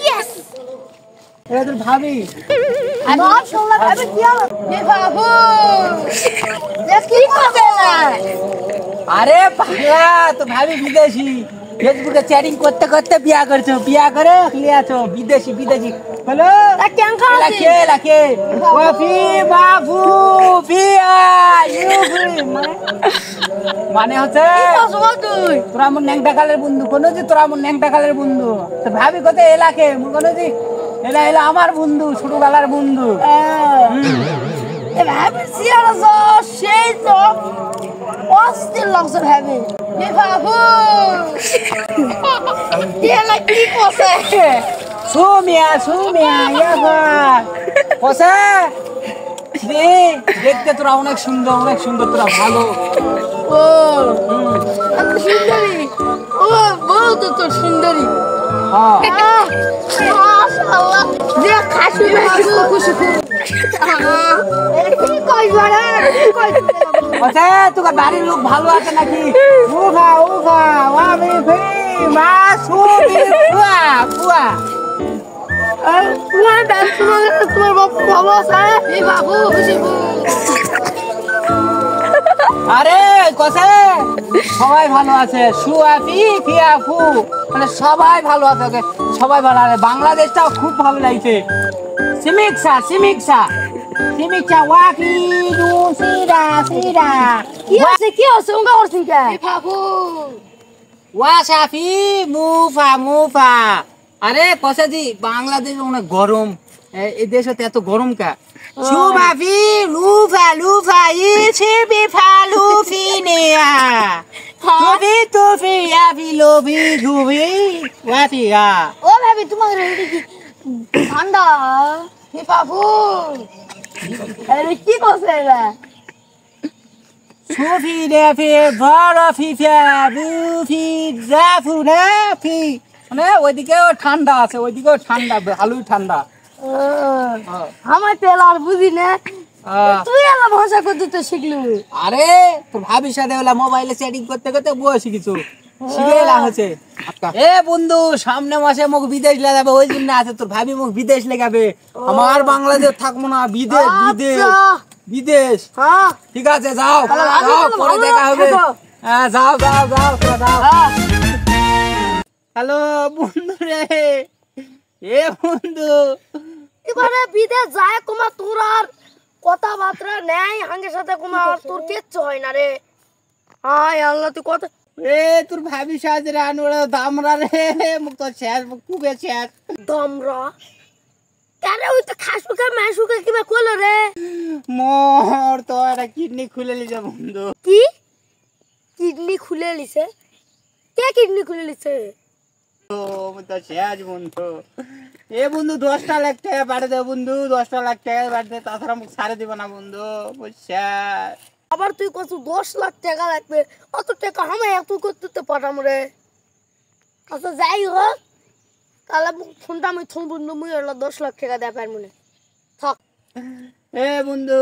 yes এটা তোর ভাবি মাশাআল্লাহ ভাবি কি হলো এ বাবু কি করছে আরে পাগলা তো ভাবি বিদেশি ফেসবুকে চ্যাটিং করতে করতে বিয়া করছো বিয়া করে লিয়াছো বিদেশি বিদেশি হ্যালো কেন খাওয়াছিস লাকে লাকে ওয়াফি বাবু বিয়া ইউফি মানে হচ্ছে তুই তোরা আমার ন্যাংটা কালের বন্ধু কোন যে তোরা আমার ন্যাংটা কালের বন্ধু তো ভাবি কত এলাকে কোন যে এলা এলা আমার বন্ধু ছোটবেলার বন্ধু এ ভাবি সিয়ারা সেই তো অস্থির লাগছে ভাবি এ বাবু এলা কি করছে সুমিয়া ইয়াবা কোসা দেখতে তোরা অনেক সুন্দর তোরা ভালো ও এত সুন্দরী ও বড় তো সুন্দরী হ্যাঁ মাশাআল্লাহ যে খাসি বাবু খুশি কি কই বাড়া কি কই কোসা তোর বাড়ির লোক ভালো আছে নাকি উফা ওয়ামি ফি মা সুমি ফুয়া তোমার ডান্স তোমার বাবু ভালো আছে এই বাবু খুশি আরে কোসা সবাই ভালো আছে সুয়াফি ফিয়াফু মানে সবাই ভালো আছে সবাই ভালো আছে বাংলাদেশটাও খুব ভালো লাগছে সিমিক্সা ওয়াকি দু সিরা কি আছে উঙ্গা করছিস কে বাবু ওয়াসাফি মুফা আরে কসাজি বাংলাদেশ অনেক গরম এই দেশে এত গরম কা সুবাফি লুফা ইছিবি ফালুফি নিয়া তুফি আফি লোভি ধুবি ওয়াফিয়া ও ভাবি তোমার ঠান্ডা হে বাবু আরে কি করছে এরা সুফি দেফি বরফি বুফি জাফুনাফি মানে ওইদিকেও ঠান্ডা আছে ওইদিকেও ঠান্ডা ভালোই ঠান্ডা আমার তেল আর বুঝি না তুই এলা ভাষা করতে তো শিখলু আরে তোর ভাবির সাথে ওলা মোবাইলে চ্যাটিং করতে করতে বসে কিছু শিখে এলা হচ্ছে এ বন্ধু সামনে মাসে মুখ বিদেশ লাগাবে ওই জন্য আছে তোর ভাবি মুখ বিদেশ লাগাবে আমার বাংলাদেশ থাকবো না বিদেশ হ্যাঁ ঠিক আছে যাও পরে দেখা হবে হ্যাঁ যাও হ্যালো বন্ধু রে এ বন্ধু এবারে বিদেশ যায় কুমা তোর আর কথাবার্তা নেই হাঙ্গের সাথে কুমা তোর কিচ্ছু হয় না রে হায় আল্লাহ তুই কথা এ তোর ভাবি সাজে রানুরা দামরা রে মুখ তো শেষ মুখ খুবই শেষ দমরা কেন ওই তো খাসুকে মাসুকে কিবা কইলো রে মোর তো একটা কিডনি খুলে লিছে বন্ধু কি কিডনি খুলে লিছে কে কিডনি খুলে লিছে ও তো শেষ বন্ধু এ বন্ধু 10টা লাখ টাকা বাড়ে দে বন্ধু 10টা লাখ টাকা বাড়ে দে তাছাড়া মুখ ছাড়ে দিব না বন্ধু শেষ আবার তুই কত 10 লাখ টাকা লাগবে অত টাকা আমি এত করতে পারলাম রে আচ্ছা যাই হোক তাহলে ফোনটা আমি থম বন্ধু মুই 10 লাখ টাকা দেয়া পারবো না থাক এ বন্ধু